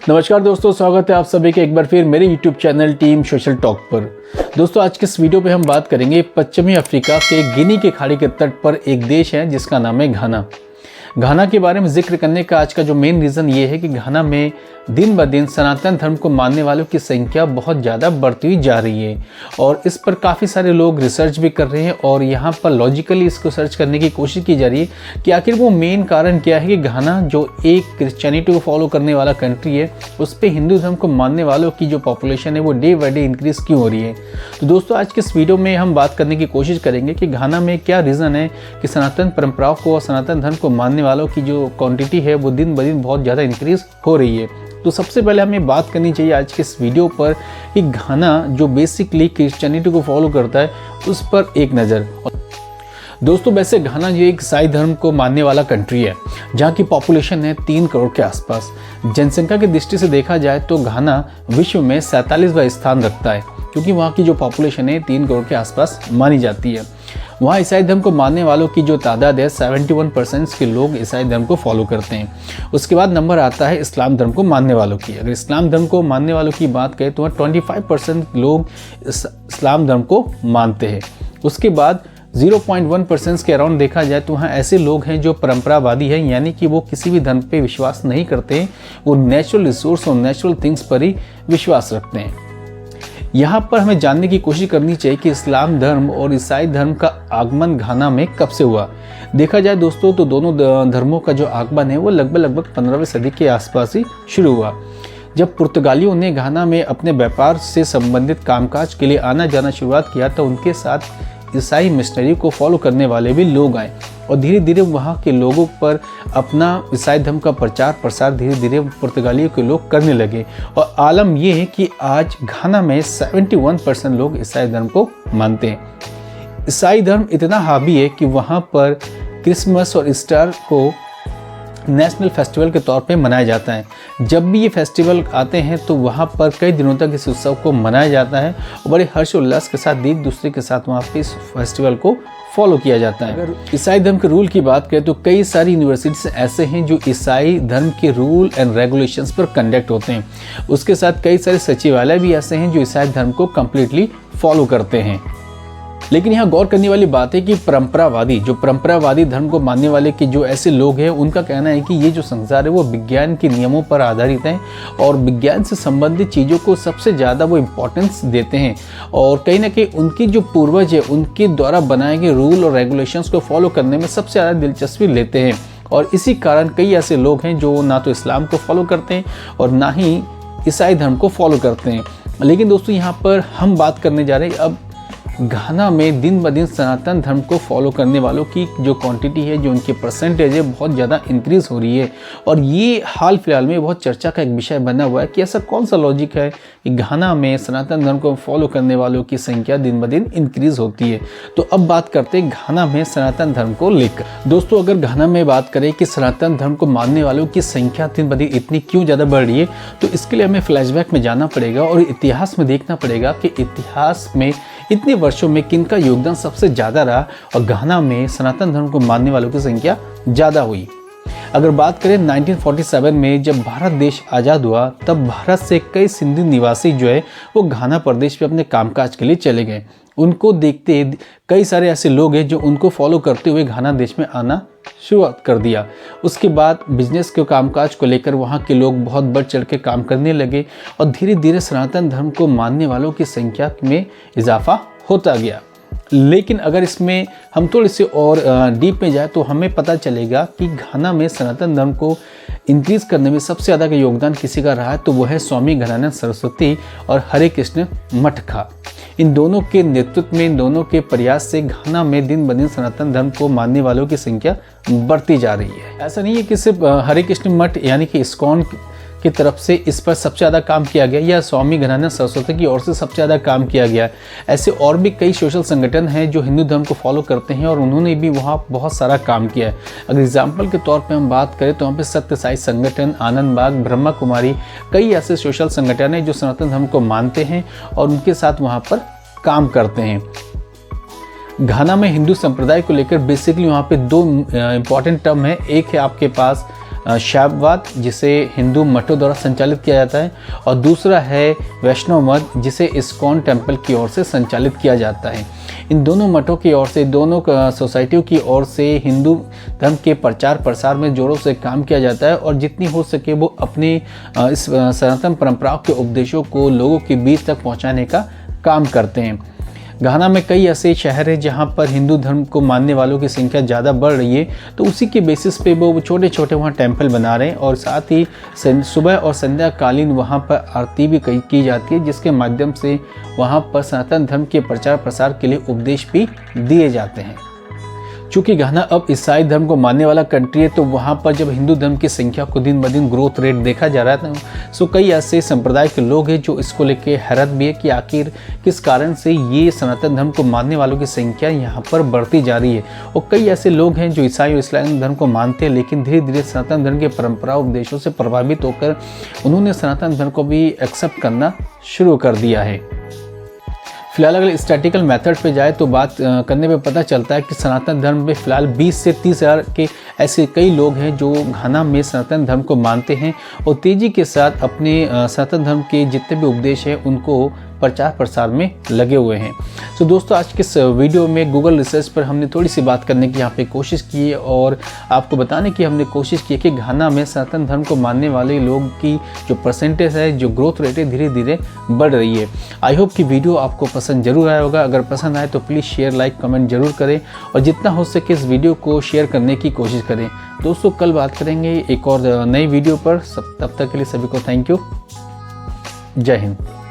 नमस्कार दोस्तों, स्वागत है आप सभी के एक बार फिर मेरे YouTube channel team social talk पर। दोस्तों, आज के इस वीडियो पे हम बात करेंगे पश्चिमी अफ्रीका के गिनी के खाड़ी के तट पर एक देश है जिसका नाम है घाना। घाना के बारे में जिक्र करने का आज का जो मेन रीज़न ये है कि घाना में दिन ब दिन सनातन धर्म को मानने वालों की संख्या बहुत ज़्यादा बढ़ती हुई जा रही है और इस पर काफ़ी सारे लोग रिसर्च भी कर रहे हैं और यहाँ पर लॉजिकली इसको सर्च करने की कोशिश की जा रही है कि आखिर वो मेन कारण क्या है कि घाना जो एक क्रिश्चियनिटी को फॉलो करने वाला कंट्री है, उस पर हिंदू धर्म को मानने वालों की जो पॉपुलेशन है वो डे बाई डे इंक्रीज़ क्यों हो रही है। तो दोस्तों, आज के इस वीडियो में हम बात करने की कोशिश करेंगे कि घाना में क्या रीज़न है कि सनातन परंपराओं को और सनातन धर्म को मानने वालों की जो क्वांटिटी है वो दिन ब दिन बहुत ज़्यादा इंक्रीज़ हो रही है। तो सबसे पहले हमें बात करनी चाहिए आज के इस वीडियो पर कि घाना जो बेसिकली क्रिश्चियनिटी को फॉलो करता है उस पर एक नज़र। दोस्तों, वैसे घाना जो एक ईसाई धर्म को मानने वाला कंट्री है जहाँ की पॉपुलेशन है 3 करोड़ के आसपास। जनसंख्या की दृष्टि से देखा जाए तो घाना विश्व में 47वां स्थान रखता है क्योंकि वहाँ की जो पॉपुलेशन है 3 करोड़ के आसपास मानी जाती है। वहाँ ईसाई धर्म को मानने वालों की जो तादाद है 71% के लोग ईसाई धर्म को फॉलो करते हैं। उसके बाद नंबर आता है इस्लाम धर्म को मानने वालों की। अगर इस्लाम धर्म को मानने वालों की बात करें तो 25% लोग इस्लाम धर्म को मानते हैं। उसके बाद 0.1% के अराउंड देखा जाए तो वहाँ ऐसे लोग हैं जो परंपरावादी हैं, यानी कि वो किसी भी धर्म पे विश्वास नहीं करते हैं, वो नेचुरल रिसोर्स और नेचुरल थिंग्स पर ही विश्वास रखते हैं। यहाँ पर हमें जानने की कोशिश करनी चाहिए कि इस्लाम धर्म और ईसाई धर्म का आगमन घाना में कब से हुआ। देखा जाए दोस्तों तो दोनों धर्मों का जो आगमन है वो लगभग 15वीं सदी के आसपास ही शुरू हुआ। जब पुर्तगालियों ने घाना में अपने व्यापार से संबंधित कामकाज के लिए आना जाना शुरुआत किया तो उनके साथ ईसाई मिशनरी को फॉलो करने वाले भी लोग आए और धीरे धीरे वहाँ के लोगों पर अपना ईसाई धर्म का प्रचार प्रसार धीरे धीरे पुर्तगालियों के लोग करने लगे। और आलम ये है कि आज घाना में 71% लोग ईसाई धर्म को मानते हैं। ईसाई धर्म इतना हावी है कि वहाँ पर क्रिसमस और ईस्टर को नेशनल फेस्टिवल के तौर पे मनाया जाता है। जब भी ये फेस्टिवल आते हैं तो वहाँ पर कई दिनों तक इस उत्सव को मनाया जाता है और बड़े हर्षोल्लास के साथ एक दूसरे के साथ वहाँ पे इस फेस्टिवल को फॉलो किया जाता है। अगर ईसाई धर्म के रूल की बात करें तो कई सारी यूनिवर्सिटीज ऐसे हैं जो ईसाई धर्म के रूल एंड रेगुलेशंस पर कंडक्ट होते हैं। उसके साथ कई सारे सचिवालय भी ऐसे हैं जो ईसाई धर्म को कम्प्लीटली फॉलो करते हैं। लेकिन यहाँ गौर करने वाली बात है कि परंपरावादी धर्म को मानने वाले के जो ऐसे लोग हैं उनका कहना है कि ये जो संसार है वो विज्ञान के नियमों पर आधारित है और विज्ञान से संबंधित चीज़ों को सबसे ज़्यादा वो इम्पोर्टेंस देते हैं और कहीं ना कहीं उनकी जो पूर्वज है उनके द्वारा बनाए गए रूल और रेगुलेशंस को फॉलो करने में सबसे ज़्यादा दिलचस्पी लेते हैं। और इसी कारण कई ऐसे लोग हैं जो ना तो इस्लाम को फॉलो करते हैं और ना ही ईसाई धर्म को फॉलो करते हैं। लेकिन दोस्तों, यहाँ पर हम बात करने जा रहे हैं अब घाना में दिन ब दिन सनातन धर्म को फॉलो करने वालों की जो क्वांटिटी है, जो उनकी परसेंटेज है, बहुत ज़्यादा इंक्रीज़ हो रही है। और ये हाल फिलहाल में बहुत चर्चा का एक विषय बना हुआ है कि ऐसा कौन सा लॉजिक है कि घाना में सनातन धर्म को फॉलो करने वालों की संख्या दिन ब दिन इंक्रीज़ होती है। तो अब बात करते हैं घाना में सनातन धर्म को लेकर। दोस्तों, अगर घाना में बात करें कि सनातन धर्म को मानने वालों की संख्या दिन ब दिन इतनी क्यों ज़्यादा बढ़ रही है, तो इसके लिए हमें फ्लैशबैक में जाना पड़ेगा और इतिहास में देखना पड़ेगा कि इतिहास में इतने वर्षों में किनका योगदान सबसे ज़्यादा रहा और घाना में सनातन धर्म को मानने वालों की संख्या ज़्यादा हुई। अगर बात करें 1947 में जब भारत देश आज़ाद हुआ तब भारत से कई सिंधी निवासी जो है वो घाना प्रदेश में अपने कामकाज के लिए चले गए। उनको देखते कई सारे ऐसे लोग हैं जो उनको फॉलो करते हुए घाना देश में आना शुरुआत कर दिया। उसके बाद बिजनेस के कामकाज को लेकर वहाँ के लोग बहुत बढ़ चढ़ के काम करने लगे और धीरे धीरे सनातन धर्म को मानने वालों की संख्या में इजाफा होता गया। लेकिन अगर इसमें हम थोड़े से और डीप में जाए तो हमें पता चलेगा कि घाना में सनातन धर्म को इंक्रीज़ करने में सबसे ज़्यादा का योगदान किसी का रहा है तो वो है स्वामी घनानंद सरस्वती और हरे कृष्ण मठखा। इन दोनों के नेतृत्व में, इन दोनों के प्रयास से घाना में दिन ब दिन सनातन धर्म को मानने वालों की संख्या बढ़ती जा रही है। ऐसा नहीं है कि सिर्फ हरे कृष्ण मठ यानी कि इस्कॉन की तरफ से इस पर सबसे ज़्यादा काम किया गया या स्वामी घनानंद सरस्वती की ओर से सबसे ज़्यादा काम किया गया। ऐसे और भी कई सोशल संगठन हैं जो हिंदू धर्म को फॉलो करते हैं और उन्होंने भी वहाँ बहुत सारा काम किया है। अगर एग्जाम्पल के तौर पे हम बात करें तो वहाँ पे सत्य साई संगठन, आनंद बाग, ब्रह्मा कुमारी, कई ऐसे सोशल संगठन हैं जो सनातन धर्म को मानते हैं और उनके साथ वहाँ पर काम करते हैं। घाना में हिंदू संप्रदाय को लेकर बेसिकली वहाँ पे दो इम्पॉर्टेंट टर्म है। एक है आपके पास शैववाद जिसे हिंदू मठों द्वारा संचालित किया जाता है, और दूसरा है वैष्णव मत जिसे इस्कॉन टेम्पल की ओर से संचालित किया जाता है। इन दोनों मठों की ओर से, दोनों सोसाइटियों की ओर से हिंदू धर्म के प्रचार प्रसार में जोरों से काम किया जाता है, और जितनी हो सके वो अपने इस सनातन परंपराओं के उपदेशों को लोगों के बीच तक पहुंचाने का काम करते हैं। घाना में कई ऐसे शहर हैं जहां पर हिंदू धर्म को मानने वालों की संख्या ज़्यादा बढ़ रही है, तो उसी के बेसिस पे वो छोटे छोटे वहाँ टेम्पल बना रहे हैं, और साथ ही सुबह और संध्याकालीन वहाँ पर आरती भी की जाती है, जिसके माध्यम से वहाँ पर सनातन धर्म के प्रचार प्रसार के लिए उपदेश भी दिए जाते हैं। चूँकि घाना अब ईसाई धर्म को मानने वाला कंट्री है, तो वहाँ पर जब हिंदू धर्म की संख्या को दिन ब दिन ग्रोथ रेट देखा जा रहा था, सो कई ऐसे संप्रदाय के लोग हैं जो इसको लेके हैरत भी है कि आखिर किस कारण से ये सनातन धर्म को मानने वालों की संख्या यहाँ पर बढ़ती जा रही है। और कई ऐसे लोग हैं जो ईसाई और इस्लाम धर्म को मानते हैं, लेकिन धीरे धीरे सनातन धर्म के परंपरा उपदेशों से प्रभावित होकर उन्होंने सनातन धर्म को भी एक्सेप्ट करना शुरू कर दिया है। फिलहाल अगर स्टैटिकल मेथड पे जाए तो बात करने पे पता चलता है कि सनातन धर्म में फ़िलहाल 20 से 30 हज़ार के ऐसे कई लोग हैं जो घाना में सनातन धर्म को मानते हैं और तेज़ी के साथ अपने सनातन धर्म के जितने भी उपदेश हैं उनको प्रचार प्रसार में लगे हुए हैं। तो दोस्तों, आज के इस वीडियो में गूगल रिसर्च पर हमने थोड़ी सी बात करने की यहाँ पे कोशिश की है, और आपको बताने की हमने कोशिश की कि घाना में सनातन धर्म को मानने वाले लोग की जो परसेंटेज है, जो ग्रोथ रेट है, धीरे धीरे बढ़ रही है। आई होप कि वीडियो आपको पसंद जरूर आया होगा। अगर पसंद आए तो प्लीज़ शेयर, लाइक, कमेंट जरूर करें, और जितना हो सके इस वीडियो को शेयर करने की कोशिश करें। दोस्तों, कल बात करेंगे एक और नई वीडियो पर। तब तक के लिए सभी को थैंक यू। जय हिंद।